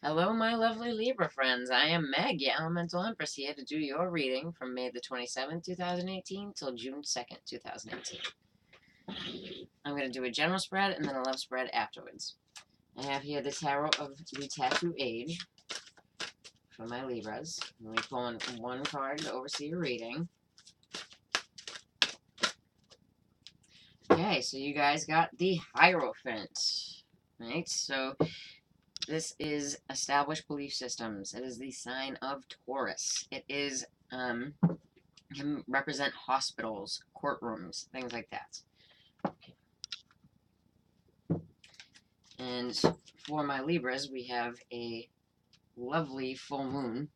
Hello, my lovely Libra friends. I am Meg, your Elemental Empress, here to do your reading from May the 27th, 2018 till June 2nd, 2018. I'm going to do a general spread and then a love spread afterwards. I have here the Tarot of the Tattoo Age for my Libras. I'm going to be pulling one card to oversee your reading. Okay, so you guys got the Hierophant. Right, so this is established belief systems. It is the sign of Taurus. It is, can represent hospitals, courtrooms, things like that. Okay. And for my Libras, we have a lovely full moon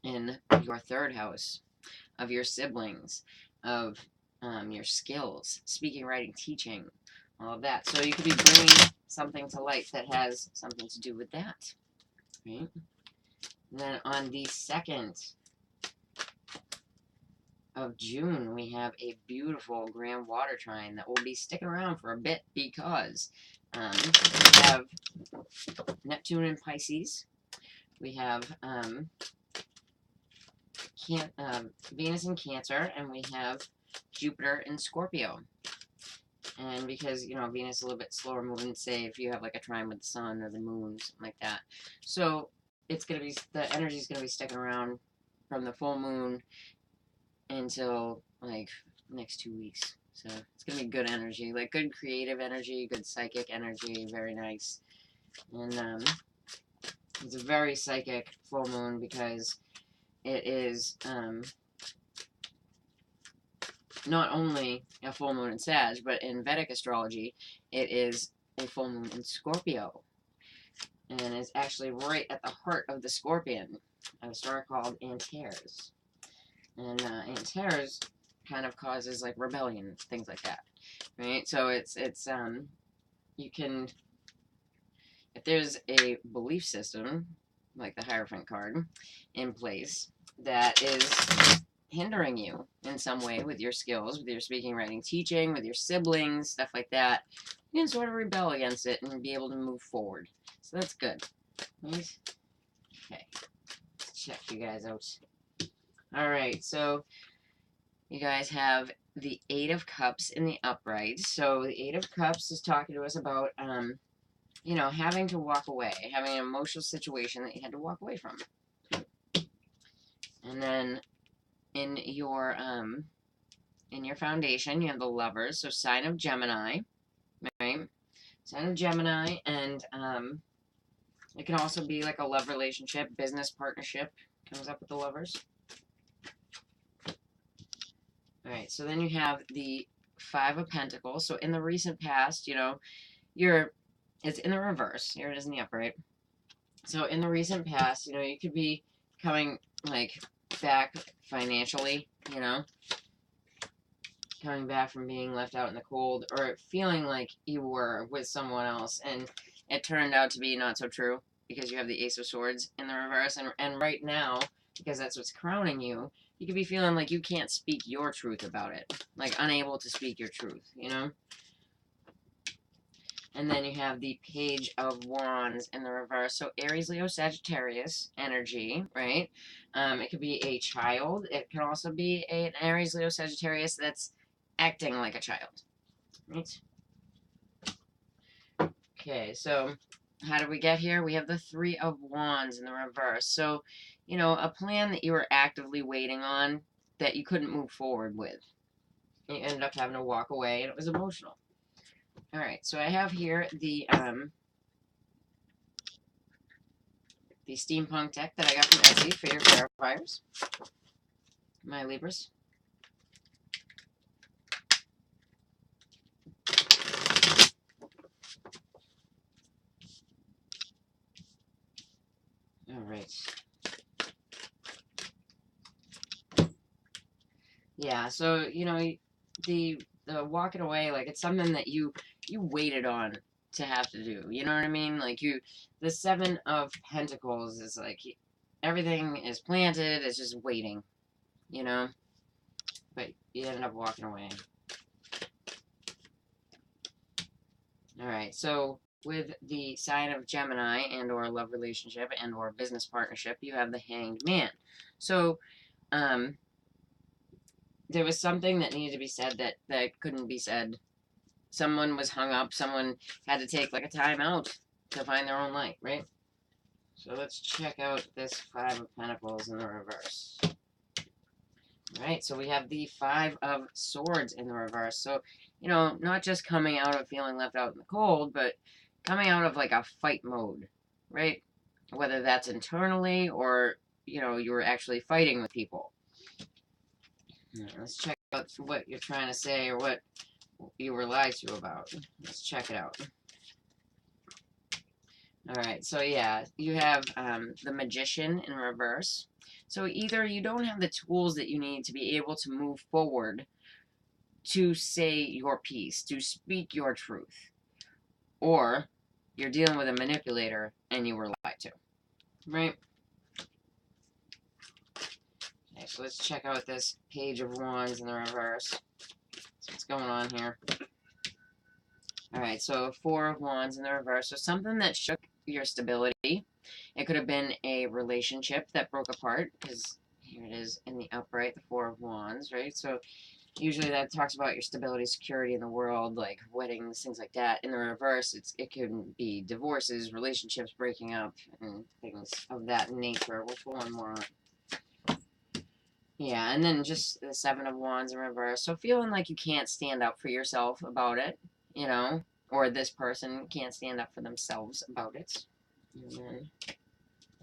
in your third house of your siblings, of your skills, speaking, writing, teaching, all of that. So you could be bringing something to light that has something to do with that. Right? And then on the 2nd of June, we have a beautiful grand water trine that will be sticking around for a bit because we have Neptune in Pisces, we have Venus in Cancer, and we have Jupiter in Scorpio. And because, you know, Venus is a little bit slower moving, say if you have like a trine with the sun or the moon, something like that. So it's going to be, the energy is going to be sticking around from the full moon until like next 2 weeks. So it's going to be good energy, like good creative energy, good psychic energy, very nice. And it's a very psychic full moon because it is not only a full moon in Sag, but in Vedic astrology, it is a full moon in Scorpio. And it's actually right at the heart of the Scorpion, a star called Antares. And Antares kind of causes like rebellion, things like that, right? So it's you can, if there's a belief system like the Hierophant card in place that is hindering you in some way with your skills, with your speaking, writing, teaching, with your siblings, stuff like that, you can sort of rebel against it and be able to move forward. So that's good. Right? Okay, let's check you guys out. Alright, so you guys have the Eight of Cups in the upright. So the Eight of Cups is talking to us about, you know, having to walk away, having an emotional situation that you had to walk away from. And then in your foundation, you have the Lovers, so sign of Gemini, right? Sign of Gemini, and it can also be like a love relationship, business partnership comes up with the Lovers. Alright, so then you have the Five of Pentacles. So in the recent past, you know, it's in the reverse. Here it is in the upright. So in the recent past, you know, you could be coming, like, back financially, you know, coming back from being left out in the cold, or feeling like you were with someone else, and it turned out to be not so true, because you have the Ace of Swords in the reverse, and right now, because that's what's crowning you, you could be feeling like you can't speak your truth about it, like unable to speak your truth, you know? And then you have the Page of Wands in the reverse. So Aries, Leo, Sagittarius energy, right? It could be a child. It can also be an Aries, Leo, Sagittarius that's acting like a child, right? Okay, so how did we get here? We have the Three of Wands in the reverse. So, you know, a plan that you were actively waiting on that you couldn't move forward with. And you ended up having to walk away, and it was emotional. Alright, so I have here the steampunk deck that I got from Etsy for your clarifiers, my Libras. Alright. Yeah, so, you know, the walking away, like, it's something that you waited on to have to do, you know what I mean? Like, the Seven of Pentacles is like, everything is planted, it's just waiting, you know? But you ended up walking away. Alright, so with the sign of Gemini and or love relationship and or business partnership, you have the Hanged Man. So, there was something that needed to be said that couldn't be said. Someone was hung up. Someone had to take like a time out to find their own light, right? So let's check out this Five of Pentacles in the reverse. All right, so we have the Five of Swords in the reverse. So, you know, not just coming out of feeling left out in the cold, but coming out of like a fight mode, right? Whether that's internally or, you know, you were actually fighting with people. Let's check out what you're trying to say or what you were lied to about. Let's check it out. Alright, so yeah, you have the Magician in reverse. So either you don't have the tools that you need to be able to move forward to say your piece, to speak your truth, or you're dealing with a manipulator and you were lied to, right? Okay, so let's check out this Page of Wands in the reverse. So what's going on here? Alright, so Four of Wands in the reverse. So something that shook your stability. It could have been a relationship that broke apart, because here it is in the upright, the Four of Wands, right? So usually that talks about your stability, security in the world, like weddings, things like that. In the reverse, it can be divorces, relationships breaking up, and things of that nature. We'll put one more on. Yeah, and then just the Seven of Wands in reverse. So feeling like you can't stand up for yourself about it, you know, or this person can't stand up for themselves about it. And then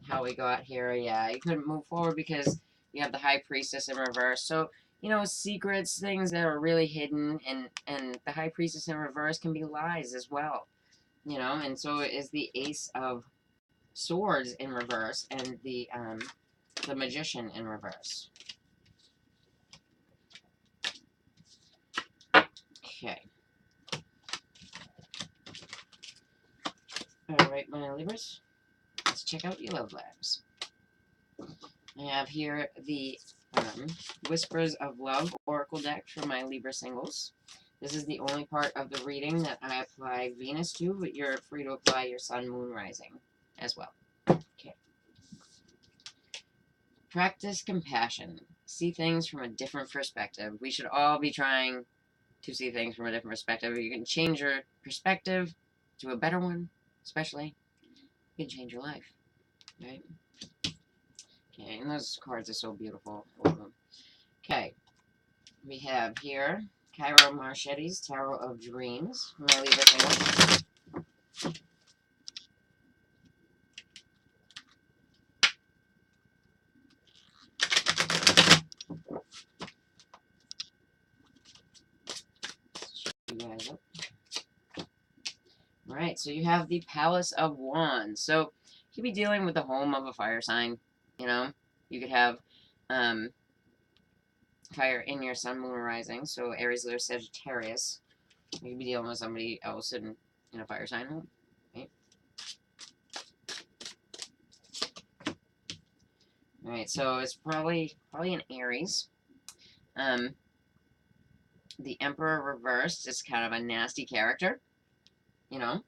how we got here, yeah, you couldn't move forward because you have the High Priestess in reverse. So, you know, secrets, things that are really hidden, and the High Priestess in reverse can be lies as well, you know, and so is the Ace of Swords in reverse and the Magician in reverse. Okay. Alright, my Libras, let's check out your love lives. I have here the Whispers of Love Oracle deck for my Libra singles. This is the only part of the reading that I apply Venus to, but you're free to apply your Sun, Moon, Rising as well. Okay. Practice compassion. See things from a different perspective. We should all be trying to see things from a different perspective. If you can change your perspective to a better one, especially, you can change your life, right? Okay, and those cards are so beautiful. I love them. Okay, we have here Cairo Marchetti's Tarot of Dreams. My Libra single. You guys up. Alright, so you have the Palace of Wands. So you could be dealing with the home of a fire sign. You know, you could have fire in your Sun, Moon, Rising. So Aries, Leo, Sagittarius. You could be dealing with somebody else in a fire sign home. Right? Alright, so it's probably an Aries. The Emperor reversed is kind of a nasty character, you know.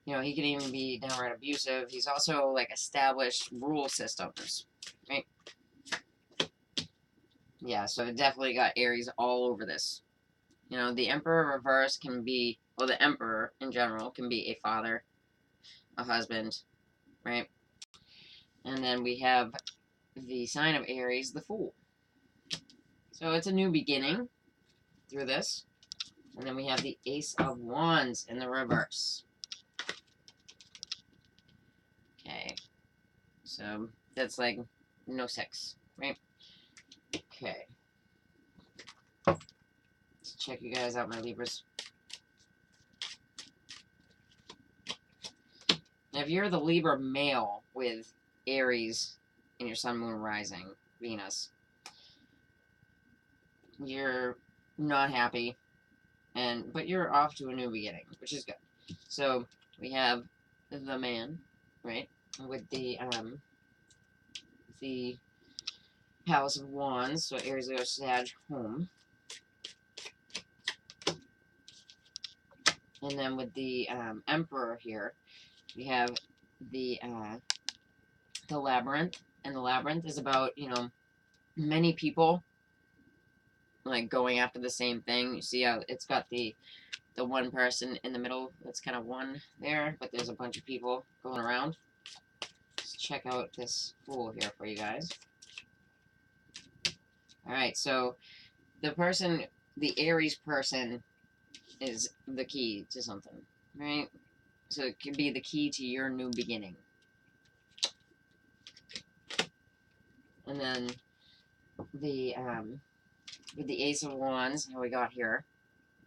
You know, he can even be downright abusive. He's also like established rule systems, right? Yeah, so it definitely got Aries all over this. You know, the Emperor reverse can be, well, the Emperor in general can be a father, a husband, right? And then we have the sign of Aries, the Fool. So it's a new beginning through this. And then we have the Ace of Wands in the reverse. Okay. So that's like no sex, right? Okay. Let's check you guys out, my Libras. Now, if you're the Libra male with Aries in your Sun, Moon, Rising, Venus, you're not happy, but you're off to a new beginning, which is good. So we have the man, right, with the Palace of Wands, so Aries, Leo, Sag, home. And then with the Emperor here, we have the Labyrinth, and the Labyrinth is about, you know, many people like going after the same thing. You see how it's got the one person in the middle that's kind of one there, but there's a bunch of people going around. Let's check out this Fool here for you guys. Alright, so the person, the Aries person, is the key to something, right? So it could be the key to your new beginning. And then the with the Ace of Wands, how we got here,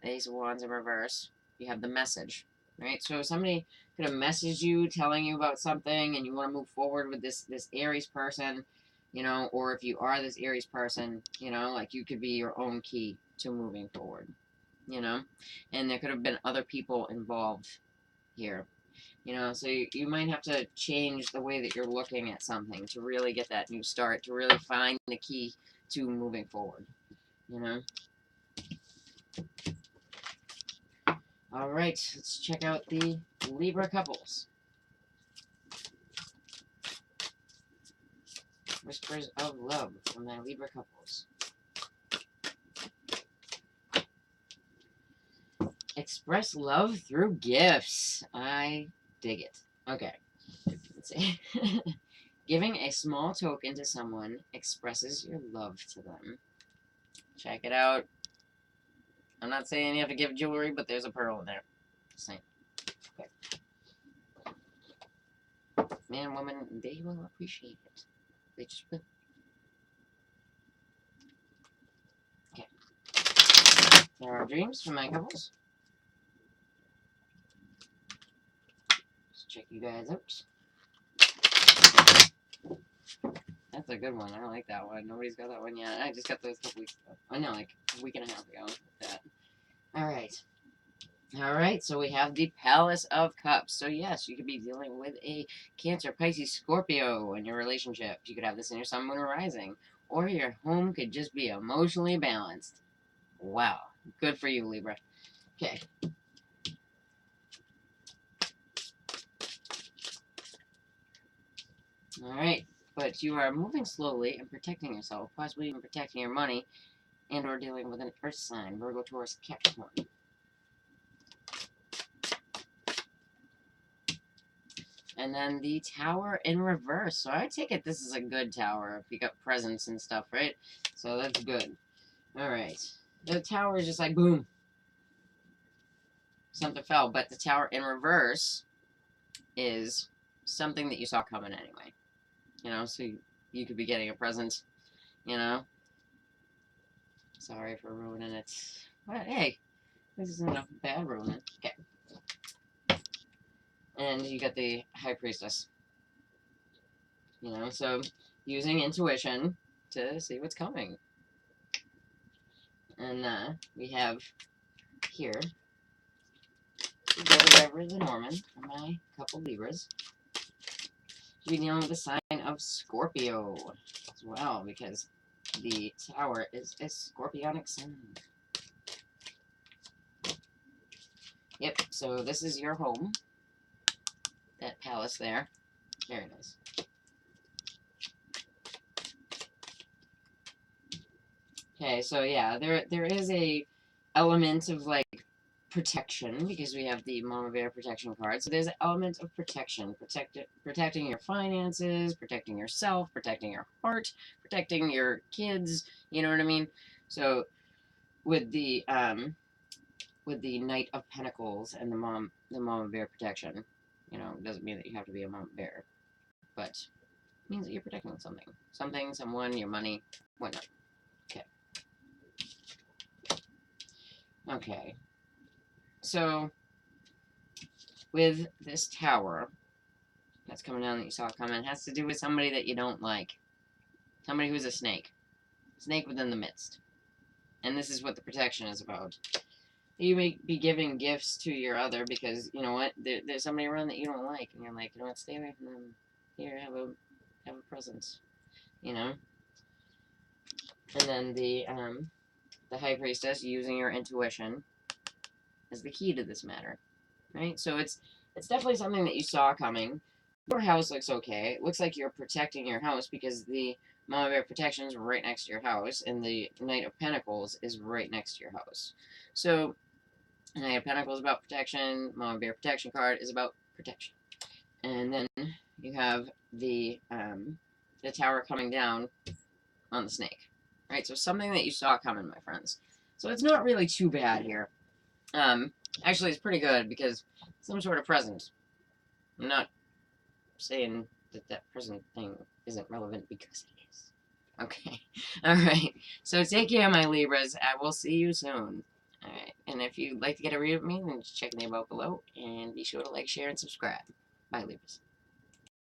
the Ace of Wands in reverse, you have the message, right? So somebody could have messaged you telling you about something and you want to move forward with this Aries person, you know, or if you are this Aries person, you know, like you could be your own key to moving forward, you know, and there could have been other people involved here, you know, so you might have to change the way that you're looking at something to really get that new start, to really find the key to moving forward, you know. Alright, let's check out the Libra couples. Whispers of love from my Libra couples. Express love through gifts. I dig it. Okay, let's see. Giving a small token to someone expresses your love to them. Check it out. I'm not saying you have to give jewelry, but there's a pearl in there. Just saying. Okay. Man, woman, they will appreciate it. They just will. Okay. There are dreams from my couples. Let's check you guys out. That's a good one. I like that one. Nobody's got that one yet. I just got those a couple weeks ago. I know, like a week and a half ago. With that. Alright. Alright, so we have the Palace of Cups. So yes, you could be dealing with a Cancer, Pisces, Scorpio in your relationship. You could have this in your Sun, Moon, or Rising. Or your home could just be emotionally balanced. Wow. Good for you, Libra. Okay. Alright. But you are moving slowly and protecting yourself, possibly even protecting your money, and or dealing with an Earth sign, Virgo, Taurus, Capricorn. And then the Tower in reverse. So I take it this is a good tower if you got presents and stuff, right? So that's good. Alright. The tower is just like, boom. Something fell. But the Tower in reverse is something that you saw coming anyway. You know, so you could be getting a present, you know. Sorry for ruining it. But hey, this isn't a bad ruin. Okay. And you got the High Priestess. You know, so using intuition to see what's coming. And we have here the Reverend and Norman for my couple Libras. We're dealing with the sign of Scorpio as well, because the Tower is a Scorpionic sun. Yep, so this is your home. That palace there. Very nice. Okay, so yeah, there is a element of like protection because we have the Mama Bear protection card. So there's an element of protection, protecting your finances, protecting yourself, protecting your heart, protecting your kids. You know what I mean? So with the Knight of Pentacles and the Mama Bear protection, you know, doesn't mean that you have to be a Mama Bear, but it means that you're protecting something, someone, your money, whatnot. Okay. Okay. So, with this tower that's coming down that you saw coming, it has to do with somebody that you don't like. Somebody who's a snake. Snake within the midst. And this is what the protection is about. You may be giving gifts to your other because, you know what, there's somebody around that you don't like. And you're like, you know what, stay away from them. Here, have a presence. You know? And then the High Priestess, using your intuition, is the key to this matter. right? So it's definitely something that you saw coming. Your house looks okay. It looks like you're protecting your house because the Mama Bear protection is right next to your house, and the Knight of Pentacles is right next to your house. So, Knight of Pentacles is about protection. Mama Bear protection card is about protection. And then you have the tower coming down on the snake, right? So something that you saw coming, my friends. So it's not really too bad here. Actually, it's pretty good because some sort of present. I'm not saying that that present thing isn't relevant because it is. Okay. Alright. So take care, my Libras. I will see you soon. Alright. And if you'd like to get a read of me, then just check the above below. And be sure to like, share, and subscribe. Bye, Libras.